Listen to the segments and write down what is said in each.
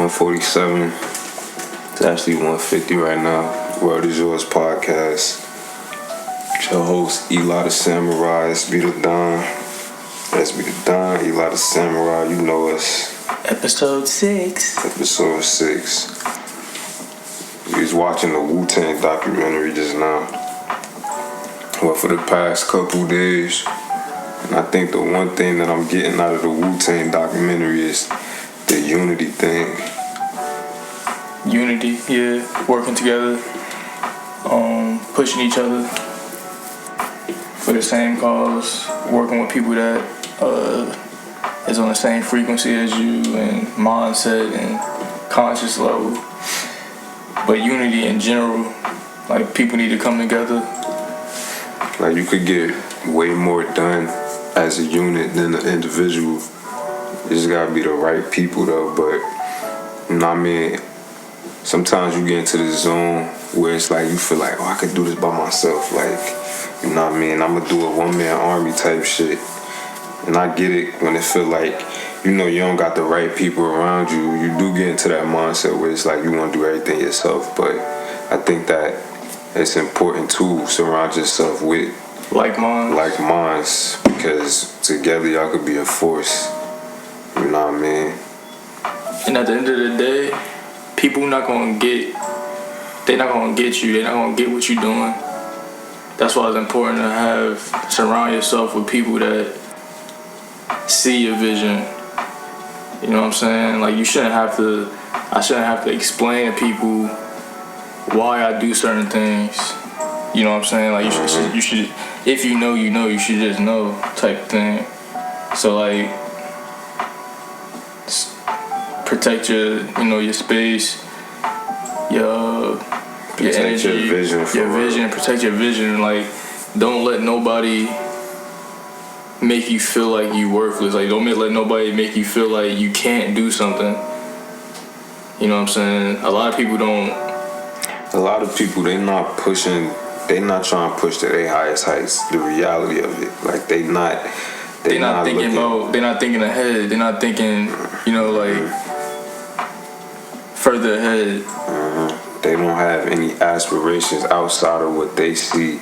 147. It's actually 150 right now. World is Yours podcast. It's your host, THESAMURA, SB the Don. SB the Don, THESAMURA, you know us. Ep.6. Episode 6. We was watching the Wu-Tang documentary just now. Well, for the past couple days. And I think the one thing that I'm getting out of the Wu-Tang documentary is the unity thing. Unity, yeah. Working together. Pushing each other for the same cause. Working with people that is on the same frequency as you and mindset and conscious level. But unity in general, like people need to come together. Like you could get way more done as a unit than an individual. You just gotta be the right people though, but you know what I mean? Sometimes you get into the zone where it's like you feel like, oh, I could do this by myself, like, you know what I mean? I'm gonna do a one-man army type shit. And I get it when it feel like, you don't got the right people around you. You do get into that mindset where it's like you wanna do everything yourself, but I think that it's important to surround yourself with like minds, because together y'all could be a force. You know what I mean? And at the end of the day, people not gonna get you. They're not gonna get what you're doing. That's why it's important to surround yourself with people that see your vision. You know what I'm saying? Like I shouldn't have to explain to people why I do certain things. You know what I'm saying? Like you should, if you know, you should just know type of thing. So like, protect your space, your energy, your vision. Protect your vision. Like, don't let nobody make you feel like you worthless. Like, don't let nobody make you feel like you can't do something. You know what I'm saying? A lot of people, they not trying to push to their highest heights. The reality of it, like they're not thinking ahead. They're not thinking, further ahead. They don't have any aspirations outside of what they see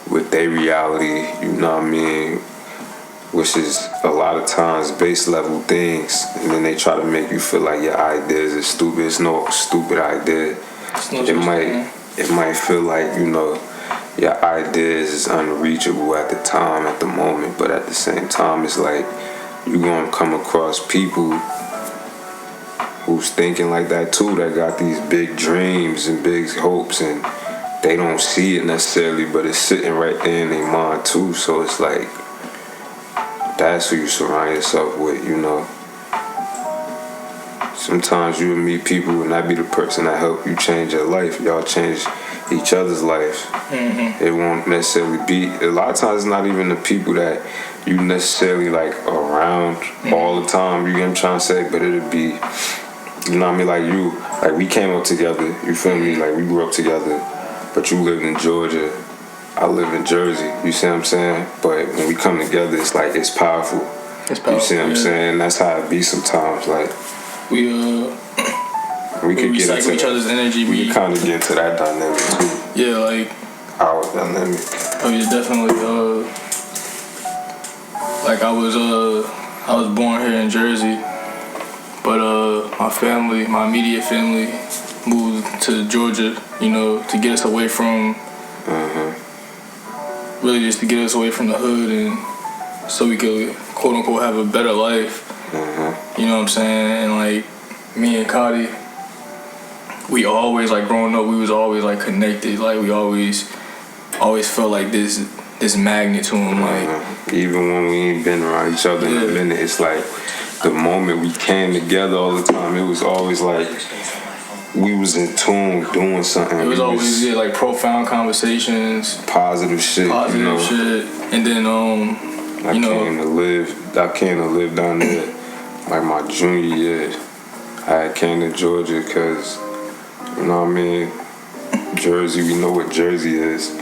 with their reality. You know what I mean? Which is a lot of times base level things, and then they try to make you feel like your ideas are stupid. It's no stupid idea. It might feel like your ideas is unreachable at the moment, but at the same time, it's like you're gonna come across people who's thinking like that too, that got these big dreams and big hopes, and they don't see it necessarily, but it's sitting right there in their mind too. So it's like, that's who you surround yourself with. Sometimes you will meet people and that be the person that help you change your life. Y'all change each other's life. Mm-hmm. It won't necessarily be, a lot of times it's not even the people that you necessarily like around all the time, you get what I'm trying to say, but it'll be, you know what I mean, like we came up together, you feel me, like we grew up together, but you lived in Georgia, I live in Jersey, you see what I'm saying? But when we come together, it's like, it's powerful. You see what I'm saying? That's how it be sometimes, like we could get recycle into each other's energy. We could kind of get into that dynamic too. Yeah, like our dynamic. Oh yeah, definitely. Like I was born here in Jersey, but my immediate family moved to Georgia, to get us away from, really just to get us away from the hood, and so we could quote unquote have a better life. You know what I'm saying? And like me and Cody, we always, like growing up, we was always like connected. Like we always felt like this magnet to him. Like even when we ain't been around each other in a minute, it's like the moment we came together all the time, it was always like we was in tune doing something. It was always like profound conversations, positive shit. And then I came to live down there like my junior year. I came to Georgia because, you know what I mean, Jersey, we know what Jersey is.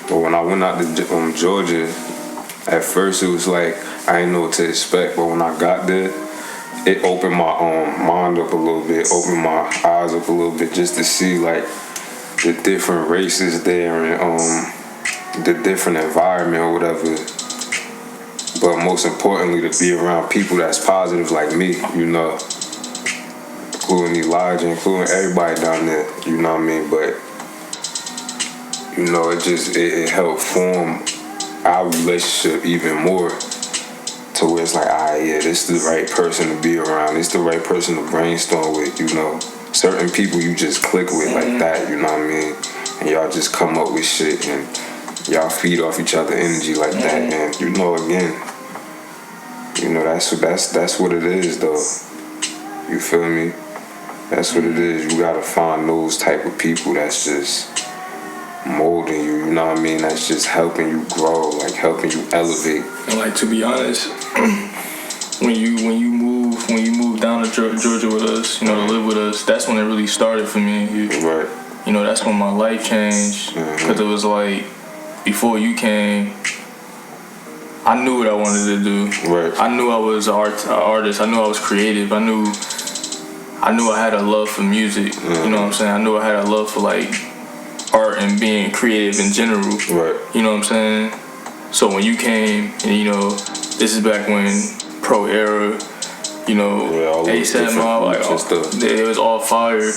But when I went out to Georgia, at first it was like I didn't know what to expect. But when I got there, it opened my mind up a little bit, opened my eyes up a little bit, just to see like the different races there and the different environment or whatever. But most importantly, to be around people that's positive like me, you know, including Elijah, including everybody down there, you know what I mean? But you know, it helped form our relationship even more, to where it's like, yeah, this is the right person to be around. This is the right person to brainstorm with, you know. Certain people you just click with like that, you know what I mean? And y'all just come up with shit and y'all feed off each other energy like that. And you know, again, you know, that's what it is though. You feel me? That's what it is. You gotta find those type of people that's just molding you, you know what I mean? That's just helping you grow, like helping you elevate. And like, to be honest, when you move down to Georgia with us, you know, to live with us, that's when it really started for me and you. Right. You know, that's when my life changed, because it was like, before you came, I knew what I wanted to do. Right. I knew I was an artist. I knew I was creative. I knew I had a love for music. You know what I'm saying? I knew I had a love for like art and being creative in general. Right. You know what I'm saying? So when you came, and you know, this is back when Pro Era, you know, THESAMURA, like it was all fire.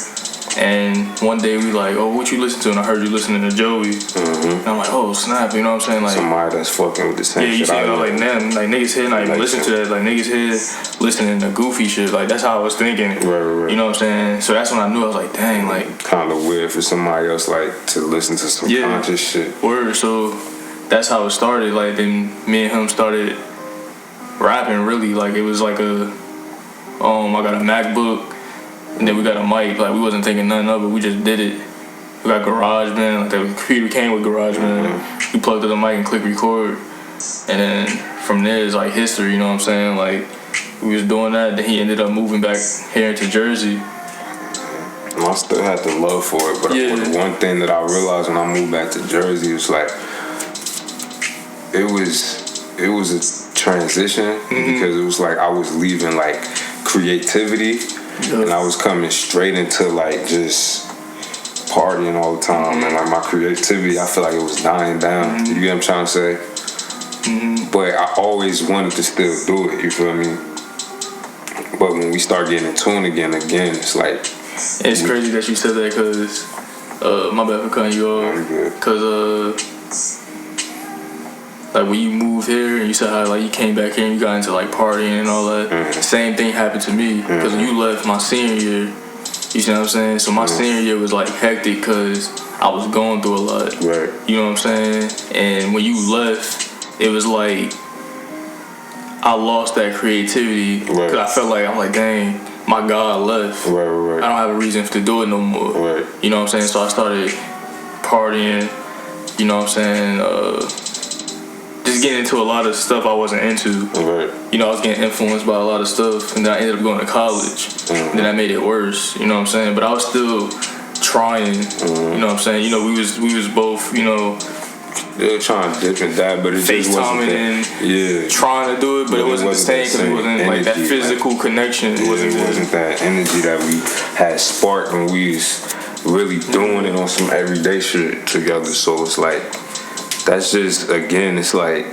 And one day we like, oh, what you listen to? And I heard you listening to Joey. And I'm like, oh, snap, you know what I'm saying? Like, somebody that's fucking with the same shit. Yeah, you see, like, damn, like niggas here not even listen to that. Like, niggas here listening to goofy shit. Like, that's how I was thinking. Right. You know what I'm saying? So that's when I knew. I was like, dang, like, kind of weird for somebody else, like, to listen to some conscious shit. Word. So that's how it started. Like, then me and him started rapping, really. Like, it was like I got a MacBook. And then we got a mic. Like, we wasn't thinking nothing of it. We just did it. We got GarageBand. Like, the computer came with GarageBand. We plugged in the mic and click record. And then from there, it's like history, you know what I'm saying? Like, we was doing that. Then he ended up moving back here into Jersey. And I still had the love for it. But the one thing that I realized when I moved back to Jersey was like, it was a transition. Because it was like I was leaving, like, creativity. And I was coming straight into like just partying all the time, and like my creativity, I feel like it was dying down. You get what I'm trying to say? But I always wanted to still do it. You feel me? But when we start getting in tune again, it's like it's crazy that you said that, because my bad for cutting you off. Because like when you moved here and you said how like you came back here and you got into like partying and all that, same thing happened to me. Because when you left my senior year, you see what I'm saying? So my senior year was like hectic because I was going through a lot. Right. You know what I'm saying? And when you left, it was like I lost that creativity. Because I felt like, I'm like, dang, my God left. Right. I don't have a reason to do it no more. Right. You know what I'm saying? So I started partying, you know what I'm saying? Just getting into a lot of stuff I wasn't into. Right. You know, I was getting influenced by a lot of stuff, and then I ended up going to college. Then that made it worse, you know what I'm saying? But I was still trying, you know what I'm saying? You know, we was both, you know, they were trying to dip and dab, but it just wasn't and trying to do it, but it wasn't the same, because it wasn't like that physical connection. It wasn't that energy that we had sparked when we was really doing it on some everyday shit together. So it's like, that's just, again, it's like,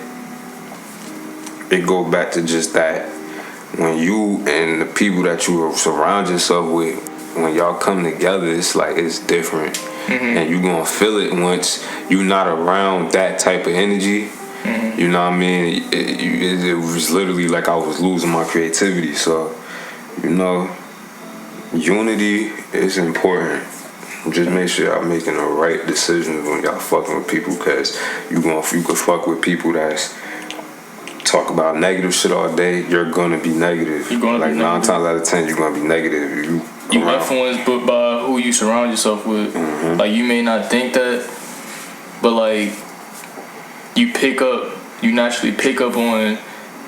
it go back to just that, when you and the people that you surround yourself with, when y'all come together, it's like, it's different. And you gonna feel it once you not around that type of energy. You know what I mean? It was literally like I was losing my creativity. So, you know, unity is important. Just make sure y'all making the right decisions when y'all fucking with people, because you could fuck with people that's talk about negative shit all day. You're gonna be negative. Like 9 times out of 10, you're gonna be negative. You influenced by who you surround yourself with. Like, you may not think that, but like you naturally pick up on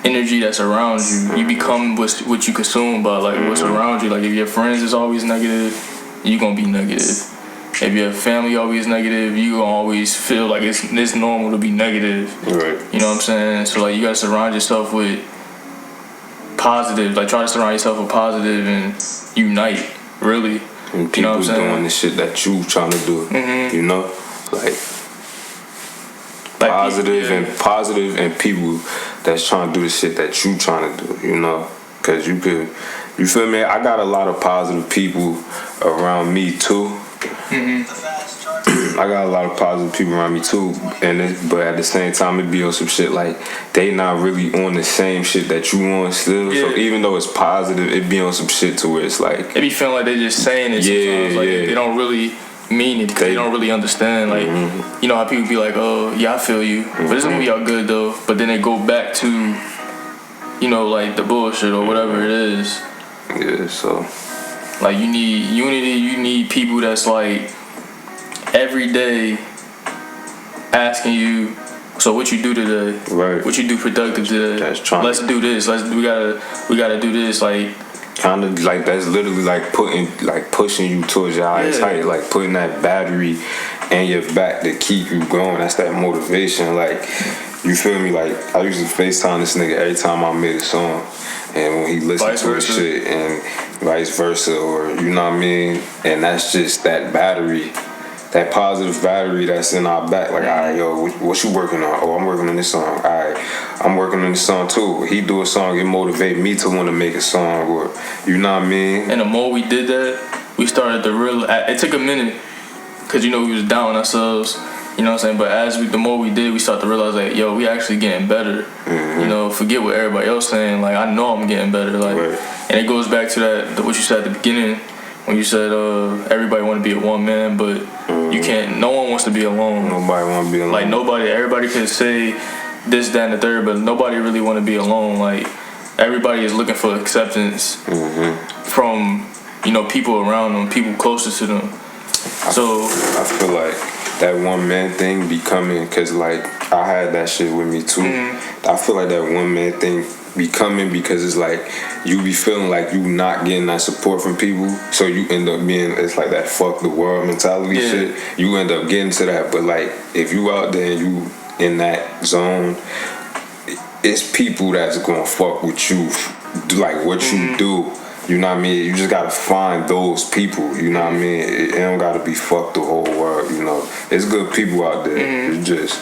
energy that's around you. You become what you consume by like what's around you. Like, if your friends is always negative, you gonna be negative. If your family always negative, you gonna always feel like it's normal to be negative. Right. You know what I'm saying? So like, you gotta surround yourself with positive. Like try to surround yourself with positive and unite. Really. And people You know what I'm saying? doing the shit that you trying to do. You know, like positive and people that's trying to do the shit that you trying to do. You know, because you feel me? I got a lot of positive people around me too. I got a lot of positive people around me too, but at the same time, it be on some shit like they not really on the same shit that you on still. Yeah. So even though it's positive, it be on some shit to where it's like it be feeling like they just saying it sometimes. Like they don't really mean it because they don't really understand. Like you know how people be like, oh yeah, I feel you, but it's gonna be all good though. But then they go back to like the bullshit or whatever it is. Yeah, so like you need unity. You need people that's like every day asking you, so what you do today? Right. What you do productive today? That's trying. Let's do this. We gotta do this. Like kind of like that's literally like pushing you towards your highest height, like putting that battery in your back to keep you going. That's that motivation. Like you feel me? Like I used to FaceTime this nigga every time I made a song, and when he listened to the shit, and vice versa, or you know what I mean. And that's just that battery. That positive battery that's in our back, like, all right, yo, what you working on? Oh, I'm working on this song. All right, I'm working on this song too. He do a song, it motivate me to want to make a song, or you know what I mean? And the more we did that, we started to realize. It took a minute, cause we was down ourselves. You know what I'm saying? But the more we did, we started to realize like, yo, we actually getting better. You know, forget what everybody else saying. Like, I know I'm getting better. Like, and it goes back to what you said at the beginning. When you said everybody want to be a one man, but you can't. No one wants to be alone. Nobody want to be alone. Like everybody could say this, that, and the third, but nobody really want to be alone. Like everybody is looking for acceptance from people around them, people closest to them. So I feel like that one man thing becoming, cause like I had that shit with me too. I feel like that one man thing becoming because it's like you be feeling like you not getting that support from people, so you end up being, it's like that fuck the world mentality shit. You end up getting to that, but like if you out there and you in that zone, it's people that's gonna fuck with you, like what you do. You know what I mean? You just gotta find those people. You know what I mean? It don't gotta be fuck the whole world. You know, it's good people out there. You just,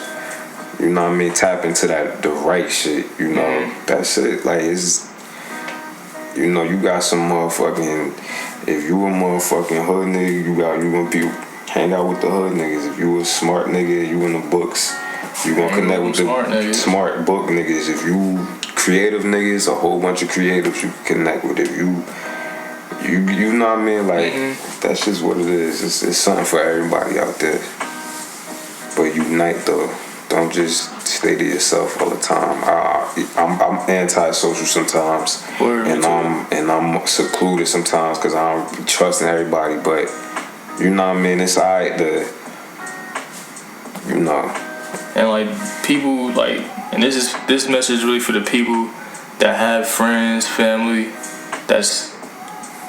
you know what I mean? Tap into the right shit. You know, that's it. Like it's, you got some motherfucking. If you a motherfucking hood nigga, you gonna be hang out with the hood niggas. If you a smart nigga, you in the books. You gonna connect with the smart book niggas. If you creative niggas, a whole bunch of creatives you can connect with. If you know what I mean? Like that's just what it is. It's something for everybody out there. But unite though. Don't just stay to yourself all the time. I'm anti-social sometimes, and I'm secluded sometimes because I don't be trusting everybody. But you know what I mean? It's alright to, And like people like, and this message really for the people that have friends, family, that's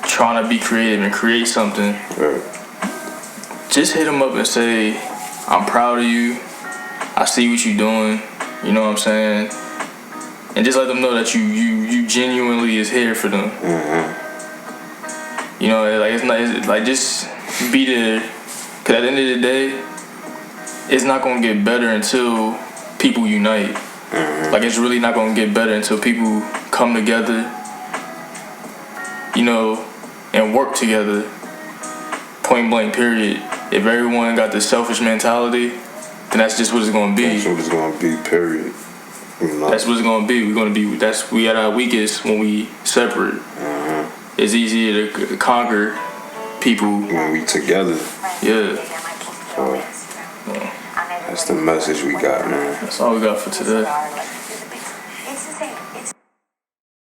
trying to be creative and create something. Right. Just hit them up and say, I'm proud of you. I see what you're doing. You know what I'm saying? And just let them know that you genuinely is here for them. You know, like it's like just be there. Cause at the end of the day, it's not gonna get better until people unite. Like it's really not gonna get better until people come together, and work together. Point blank, period. If everyone got the selfish mentality, then that's just what it's gonna be. That's what it's gonna be, period. That's what it's gonna be. We at our weakest when we separate. It's easier to conquer people when we together. Yeah. So, that's the message we got, man. That's all we got for today.